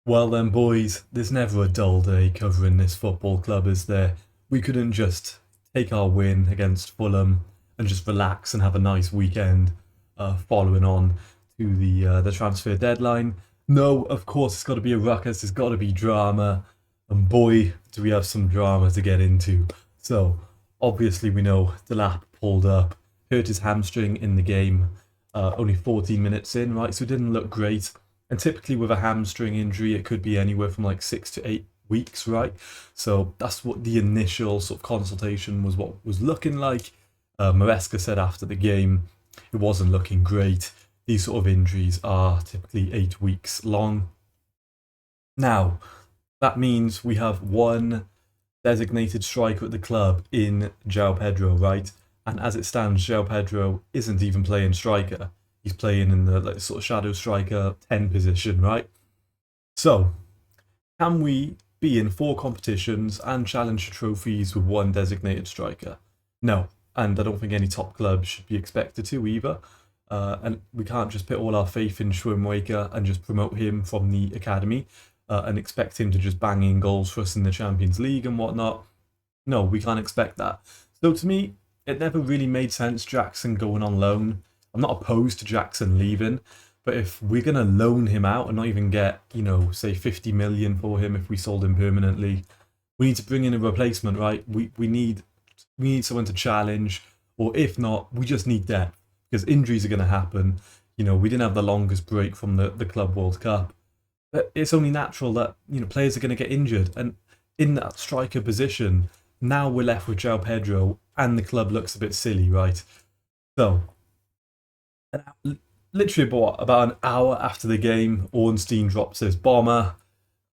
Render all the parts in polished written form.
Well then, boys, there's never a dull day covering this football club, is there? We couldn't just take our win against Fulham and just relax and have a nice weekend following on to the transfer deadline. No, of course, it's got to be a ruckus. There's got to be drama, and boy, do we have some drama to get into. So, obviously, we know Delap pulled up, hurt his hamstring in the game, only 14 minutes in, right? So it didn't look great. And typically with a hamstring injury, it could be anywhere from like 6 to 8 weeks, right? So that's what the initial sort of consultation was, what was looking like. Maresca said after the game, it wasn't looking great. These sort of injuries are typically 8 weeks long. Now, that means we have one designated striker at the club in João Pedro, right? And as it stands, João Pedro isn't even playing striker. He's playing in the like sort of shadow striker 10 position, right? So, can we be in four competitions and challenge trophies with one designated striker? No, and I don't think any top club should be expected to either. And we can't just put all our faith in Schwimmwaker and just promote him from the academy and expect him to just bang in goals for us in the Champions League and whatnot. No, we can't expect that. So to me, it never really made sense Jackson going on loan. I'm not opposed to Jackson leaving, but if we're gonna loan him out and not even get, say 50 million for him if we sold him permanently, we need to bring in a replacement, right? We need someone to challenge, or if not, we just need depth because injuries are gonna happen. We didn't have the longest break from the Club World Cup. But it's only natural that players are going to get injured, and in that striker position, now we're left with João Pedro, and the club looks a bit silly, right? So, literally about an hour after the game, Ornstein drops his bomber.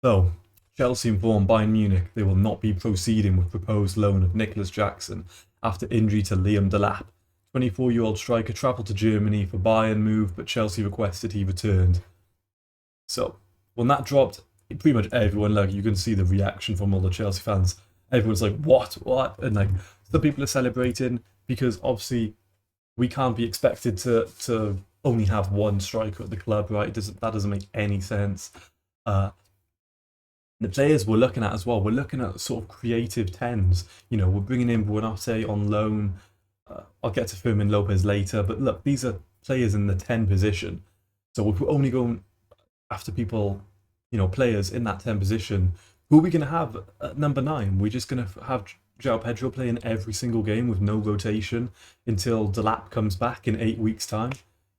So, Chelsea informed Bayern Munich they will not be proceeding with proposed loan of Nicholas Jackson after injury to Liam Delap. 24-year-old striker travelled to Germany for Bayern move, but Chelsea requested he returned. So, when that dropped, pretty much everyone, like, you can see the reaction from all the Chelsea fans. Everyone's like, what? And like, some people are celebrating because obviously we can't be expected to only have one striker at the club, right? That doesn't make any sense. The players we're looking at as well, we're looking at sort of creative tens. We're bringing in Buonanotte on loan. I'll get to Fermin Lopez later, but look, these are players in the 10 position. So if we're only going after people, players in that 10 position, who are we going to have at number 9? We're just going to have João Pedro playing every single game with no rotation until Delap comes back in 8 weeks' time.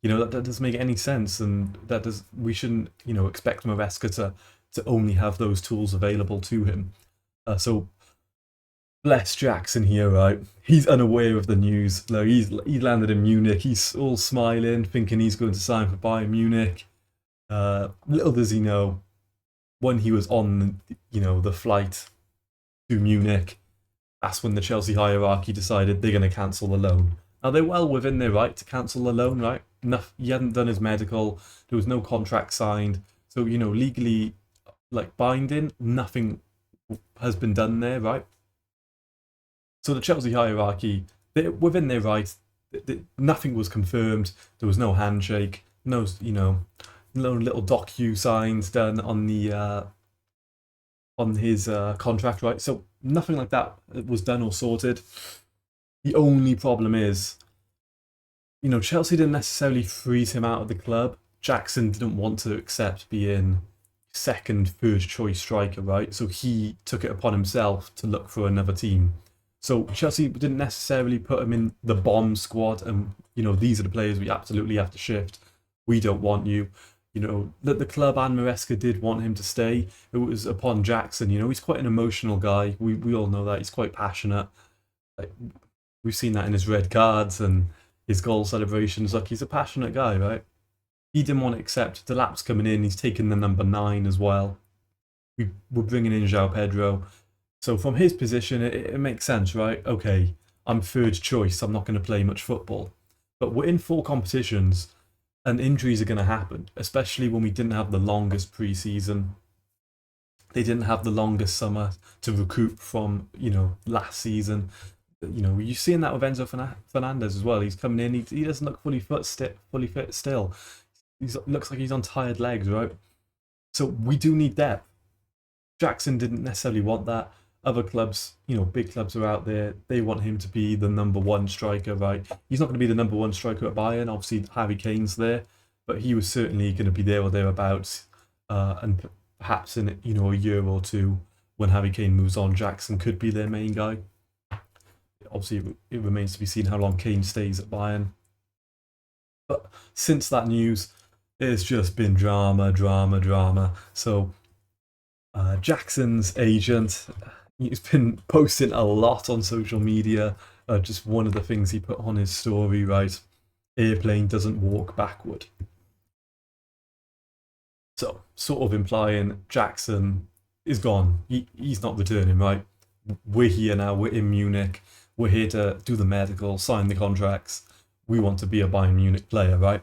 That doesn't make any sense, and we shouldn't, expect Maresca to only have those tools available to him. So bless Jackson here, right? He's unaware of the news. Like, he landed in Munich. He's all smiling, thinking he's going to sign for Bayern Munich. Little does he know, when he was on, the flight to Munich, that's when the Chelsea hierarchy decided they're going to cancel the loan. Now, they're well within their right to cancel the loan, right? He hadn't done his medical. There was no contract signed. So, legally, like, binding, nothing has been done there, right? So the Chelsea hierarchy, they're within their right. Nothing was confirmed. There was no handshake. No, little docu signs done on the on his contract, right? So nothing like that was done or sorted. The only problem is, Chelsea didn't necessarily freeze him out of the club. Jackson didn't want to accept being second, first choice striker, right? So he took it upon himself to look for another team. So Chelsea didn't necessarily put him in the bomb squad, and these are the players we absolutely have to shift. We don't want you. That the club and Maresca did want him to stay. It was upon Jackson. He's quite an emotional guy. We all know that. He's quite passionate. Like, we've seen that in his red cards and his goal celebrations. Like, he's a passionate guy, right? He didn't want to accept. Delap's coming in. He's taking the number 9 as well. We're bringing in João Pedro. So from his position, it makes sense, right? Okay, I'm third choice. I'm not going to play much football. But we're in 4 competitions, and injuries are going to happen, especially when we didn't have the longest pre-season. They didn't have the longest summer to recoup from, last season. You've seen that with Enzo Fernandez as well. He's coming in. He doesn't look fully fit still. He looks like he's on tired legs, right? So we do need depth. Jackson didn't necessarily want that. Other clubs, big clubs are out there. They want him to be the number one striker, right? He's not going to be the number one striker at Bayern. Obviously, Harry Kane's there, but he was certainly going to be there or thereabouts. And perhaps in a year or two, when Harry Kane moves on, Jackson could be their main guy. Obviously, it remains to be seen how long Kane stays at Bayern. But since that news, it's just been drama, drama, drama. So Jackson's agent, he's been posting a lot on social media. Just one of the things he put on his story, right? Airplane doesn't walk backward. So, sort of implying Jackson is gone. He's not returning, right? We're here now. We're in Munich. We're here to do the medical, sign the contracts. We want to be a Bayern Munich player, right?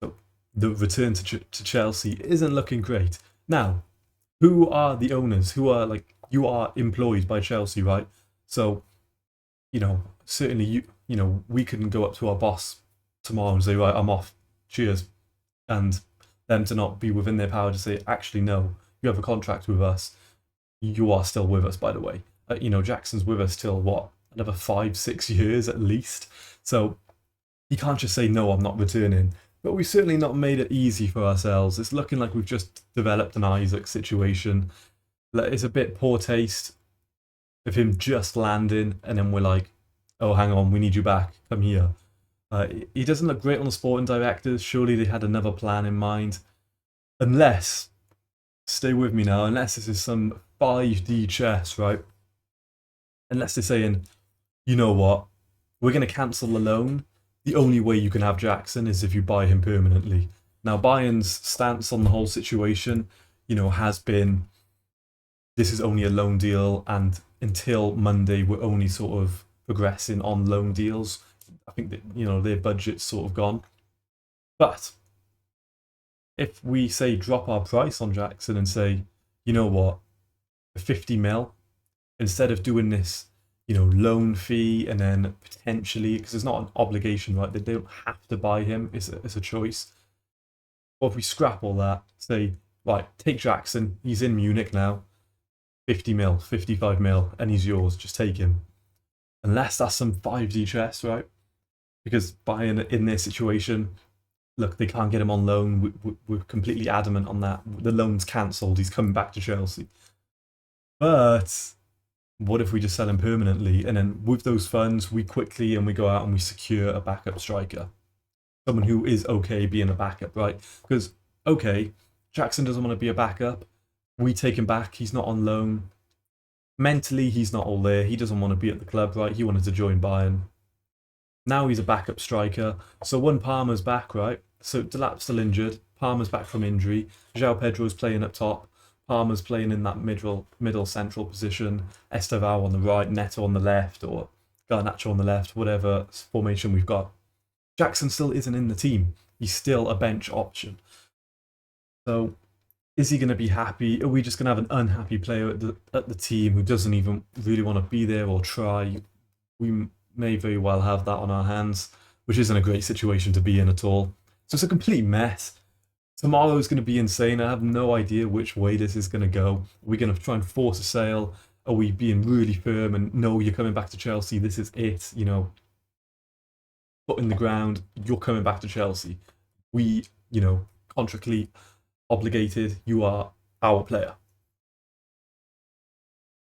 So, the return to Chelsea isn't looking great. Now, who are the owners? Who are you are employed by Chelsea, right? So, certainly we couldn't go up to our boss tomorrow and say, right, I'm off. Cheers. And them to not be within their power to say, actually, no, you have a contract with us. You are still with us, by the way. Jackson's with us till what? Another 5-6 years at least. So you can't just say, no, I'm not returning. But we've certainly not made it easy for ourselves. It's looking like we've just developed an Isaac situation. It's a bit poor taste of him just landing, and then we're like, oh, hang on, we need you back. Come here. He doesn't look great on the sporting directors. Surely they had another plan in mind. Unless, stay with me now, unless this is some 5D chess, right? Unless they're saying, you know what, we're going to cancel the loan. The only way you can have Jackson is if you buy him permanently. Now, Bayern's stance on the whole situation, has been, this is only a loan deal, and until Monday, we're only sort of progressing on loan deals. I think that, their budget's sort of gone. But if we say drop our price on Jackson and say, you know what, 50 mil, instead of doing this, loan fee and then potentially, because it's not an obligation, right? They don't have to buy him. It's a choice. Or if we scrap all that, say, right, take Jackson. He's in Munich now. 50 mil, 55 mil, and he's yours. Just take him. Unless that's some 5D chess, right? Because Bayern in their situation, look, they can't get him on loan. We're completely adamant on that. The loan's cancelled. He's coming back to Chelsea. But what if we just sell him permanently? And then with those funds, we go out and we secure a backup striker. Someone who is okay being a backup, right? Because, okay, Jackson doesn't want to be a backup. We take him back. He's not on loan. Mentally, he's not all there. He doesn't want to be at the club, right? He wanted to join Bayern. Now he's a backup striker. So when Palmer's back, right? So Delap's still injured. Palmer's back from injury. João Pedro's playing up top. Palmer's playing in that middle central position. Estevao on the right, Neto on the left, or Garnacho on the left, whatever formation we've got. Jackson still isn't in the team. He's still a bench option. So is he going to be happy? Are we just going to have an unhappy player at the team who doesn't even really want to be there or try? We may very well have that on our hands, which isn't a great situation to be in at all. So it's a complete mess. Tomorrow is going to be insane. I have no idea which way this is going to go. Are we going to try and force a sale? Are we being really firm and no, you're coming back to Chelsea, this is it, foot in the ground, you're coming back to Chelsea. We, contractually obligated, you are our player.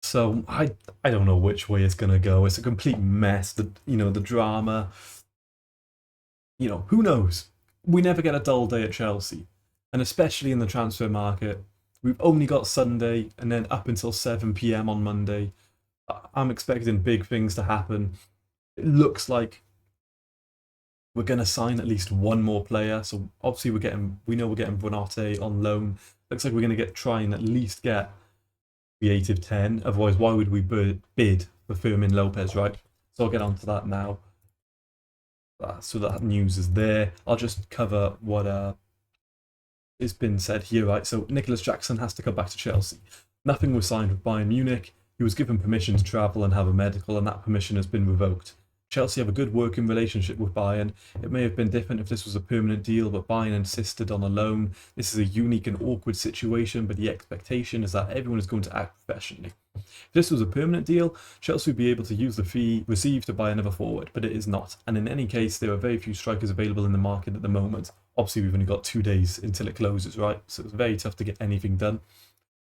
So I don't know which way it's going to go. It's a complete mess. The drama. Who knows? We never get a dull day at Chelsea. And especially in the transfer market, we've only got Sunday and then up until 7 p.m. on Monday. I'm expecting big things to happen. It looks like we're going to sign at least one more player. So obviously we know we're getting Bonate on loan. Looks like we're going to try and at least get creative 10. Otherwise, why would we bid for Fermin Lopez, right? So I'll get onto that now. So that news is there. I'll just cover what has been said here, right? So Nicholas Jackson has to come back to Chelsea. Nothing was signed with Bayern Munich. He was given permission to travel and have a medical, and that permission has been revoked. Chelsea have a good working relationship with Bayern. It may have been different if this was a permanent deal, but Bayern insisted on a loan. This is a unique and awkward situation, but the expectation is that everyone is going to act professionally. If this was a permanent deal, Chelsea would be able to use the fee received to buy another forward, but it is not. And in any case, there are very few strikers available in the market at the moment. Obviously, we've only got 2 days until it closes, right? So it's very tough to get anything done.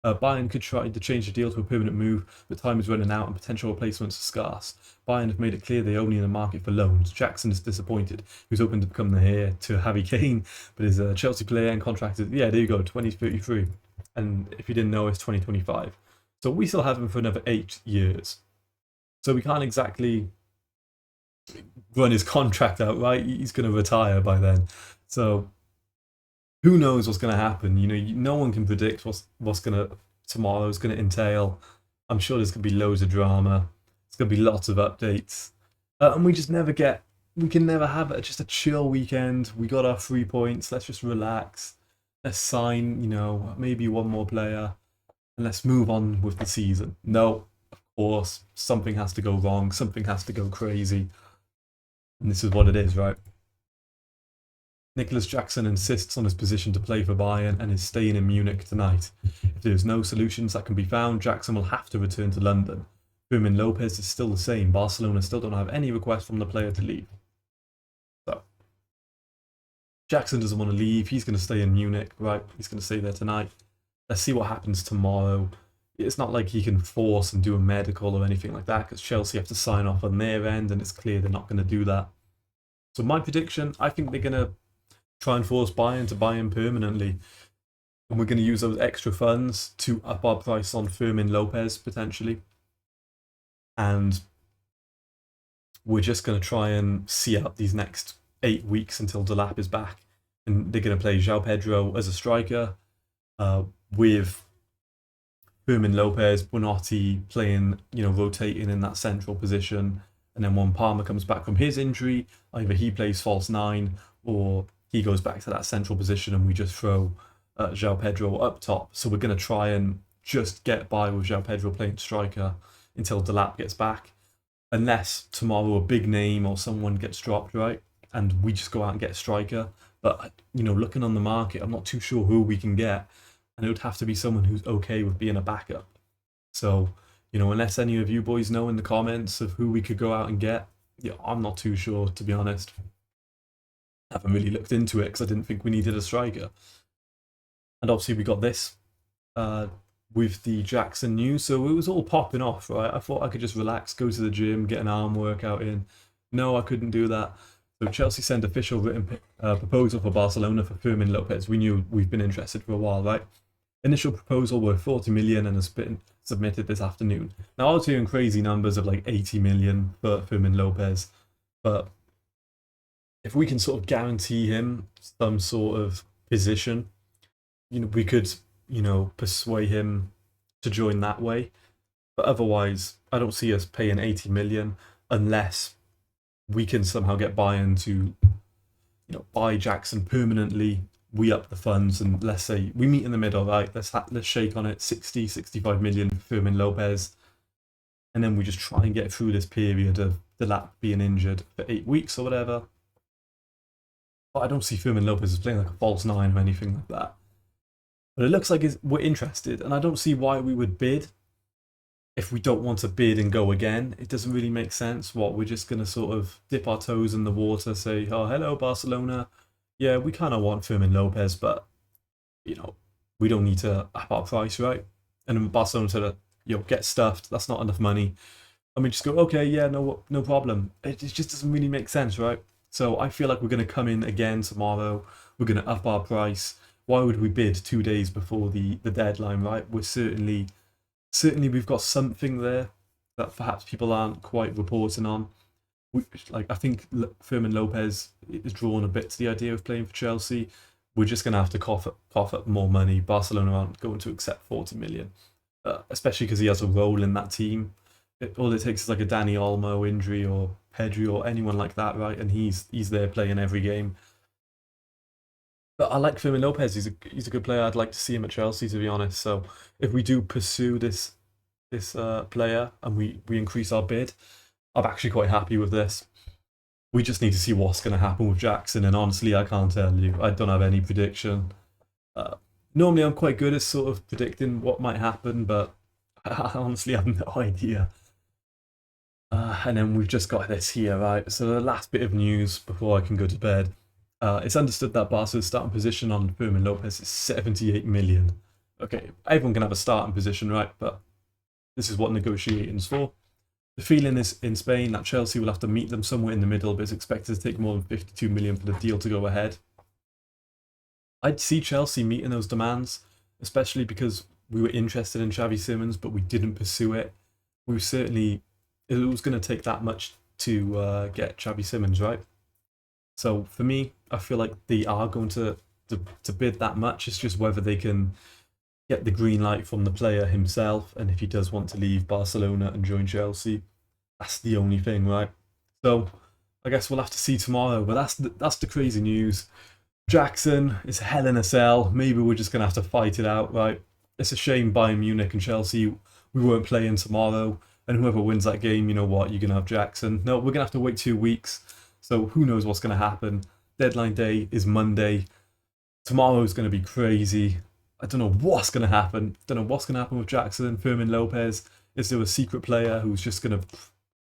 Bayern could try to change the deal to a permanent move, but time is running out and potential replacements are scarce. Bayern have made it clear they're only in the market for loans. Jackson is disappointed. He was hoping to become the heir to Harry Kane, but is a Chelsea player and contracted. Yeah, there you go, 2033. And if you didn't know, it's 2025. So we still have him for another 8 years. So we can't exactly run his contract out, right? He's going to retire by then. So who knows what's going to happen? No one can predict what's going to tomorrow's going to entail. I'm sure there's going to be loads of drama. There's going to be lots of updates, and we just never get. We can never have just a chill weekend. We got our 3 points. Let's just relax. Let's sign, maybe one more player, and let's move on with the season. No, of course, something has to go wrong. Something has to go crazy, and this is what it is, right? Nicholas Jackson insists on his position to play for Bayern and is staying in Munich tonight. If there's no solutions that can be found, Jackson will have to return to London. Fermin Lopez is still the same. Barcelona still don't have any request from the player to leave. So, Jackson doesn't want to leave. He's going to stay in Munich, right? He's going to stay there tonight. Let's see what happens tomorrow. It's not like he can force and do a medical or anything like that, because Chelsea have to sign off on their end, and it's clear they're not going to do that. So my prediction, I think they're going to try and force Bayern to buy him permanently. And we're going to use those extra funds to up our price on Fermin Lopez, potentially. And we're just going to try and see out these next 8 weeks until Delap is back. And they're going to play João Pedro as a striker, with Fermin Lopez, Bonotti playing, rotating in that central position. And then when Palmer comes back from his injury, either he plays false 9 or he goes back to that central position and we just throw João Pedro up top. So we're going to try and just get by with João Pedro playing striker until Delap gets back. Unless tomorrow a big name or someone gets dropped, right? And we just go out and get a striker. But, looking on the market, I'm not too sure who we can get. And it would have to be someone who's okay with being a backup. So, unless any of you boys know in the comments of who we could go out and get, I'm not too sure, to be honest. I haven't really looked into it because I didn't think we needed a striker. And obviously we got this with the Jackson news, so it was all popping off, right? I thought I could just relax, go to the gym, get an arm workout in. No, I couldn't do that. So Chelsea sent official written proposal for Barcelona for Fermin Lopez. We knew we've been interested for a while, right? Initial proposal worth 40 million and has been submitted this afternoon. Now I was hearing crazy numbers of like 80 million for Fermin Lopez, but if we can sort of guarantee him some sort of position, we could, persuade him to join that way. But otherwise, I don't see us paying 80 million unless we can somehow get Bayern to, buy Jackson permanently. We up the funds and let's say we meet in the middle, right? Let's shake on it, 60, 65 million for Fermin Lopez. And then we just try and get through this period of Delap being injured for 8 weeks or whatever. But I don't see Fermin Lopez as playing like a false 9 or anything like that. But it looks like we're interested, and I don't see why we would bid if we don't want to bid and go again. It doesn't really make sense. We're just going to sort of dip our toes in the water, say, oh, hello, Barcelona. Yeah, we kind of want Fermin Lopez, but, we don't need to up our price, right? And then Barcelona said, get stuffed. That's not enough money. And we just go, okay, yeah, no problem. It just doesn't really make sense, right? So I feel like we're going to come in again tomorrow. We're going to up our price. Why would we bid 2 days before the deadline, right? We're certainly we've got something there that perhaps people aren't quite reporting on. I think Fermin Lopez is drawn a bit to the idea of playing for Chelsea. We're just going to have to cough up more money. Barcelona aren't going to accept 40 million, especially because he has a role in that team. All it takes is like a Dani Olmo injury or Pedri or anyone like that, right? And he's there playing every game. But I like Fermin Lopez. He's a good player. I'd like to see him at Chelsea, to be honest. So if we do pursue this player and we increase our bid, I'm actually quite happy with this. We just need to see what's going to happen with Jackson, and honestly, I can't tell you. I don't have any prediction. Uh, Normally, I'm quite good at sort of predicting what might happen, but I honestly have no idea. And then we've just got this here, right? So the last bit of news before I can go to bed. It's understood that Barca's starting position on Fermin Lopez is 78 million. Okay, everyone can have a starting position, right? But this is what negotiating's for. The feeling is in Spain that Chelsea will have to meet them somewhere in the middle, but it's expected to take more than 52 million for the deal to go ahead. I'd see Chelsea meeting those demands, especially because we were interested in Xavi Simons, but we didn't pursue it. We were certainly, it was going to take that much to get Xavi Simons, right? So for me, I feel like they are going to bid that much. It's just whether they can get the green light from the player himself, and if he does want to leave Barcelona and join Chelsea, that's the only thing, right? So I guess we'll have to see tomorrow. But that's the crazy news. Jackson is hell in a cell. Maybe we're just gonna have to fight it out, right? It's a shame Bayern Munich and Chelsea we weren't playing tomorrow, and whoever wins that game, you know what, you're gonna have Jackson. No, we're gonna have to wait 2 weeks. So who knows what's gonna happen? Deadline day is Monday. Tomorrow's gonna be crazy. I don't know what's gonna happen. Don't know what's gonna happen with Jackson, Fermin Lopez. Is there a secret player who's just gonna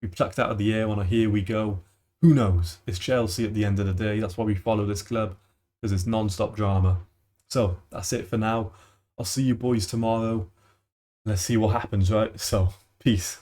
be plucked out of the air on a here we go? Who knows? It's Chelsea at the end of the day. That's why we follow this club, because it's non-stop drama. So that's it for now. I'll see you boys tomorrow. Let's see what happens, right? So, peace.